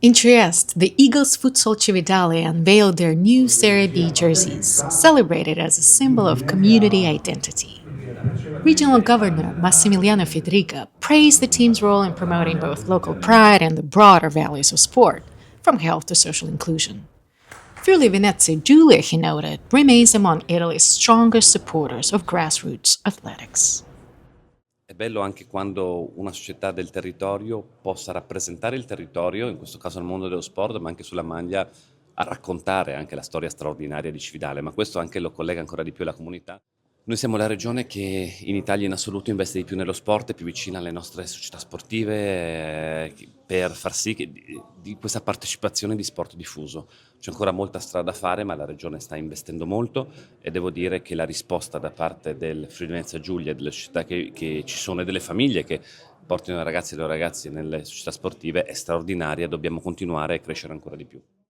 In Trieste, the Eagles Futsal Cividale unveiled their new Serie B jerseys, celebrated as a symbol of community identity. Regional Governor Massimiliano Federica praised the team's role in promoting both local pride and the broader values of sport, from health to social inclusion. Friuli Venezia Giulia, he noted, remains among Italy's strongest supporters of grassroots athletics. È bello anche quando una società del territorio possa rappresentare il territorio, in questo caso nel mondo dello sport, ma anche sulla maglia, a raccontare anche la storia straordinaria di Cividale, ma questo anche lo collega ancora di più alla comunità. Noi siamo la regione che in Italia in assoluto investe di più nello sport, è più vicina alle nostre società sportive, per far sì che di questa partecipazione di sport diffuso. C'è ancora molta strada da fare, ma la regione sta investendo molto e devo dire che la risposta da parte del Friuli Venezia Giulia e delle società che ci sono e delle famiglie che portano i ragazzi e le ragazze nelle società sportive è straordinaria, dobbiamo continuare e crescere ancora di più.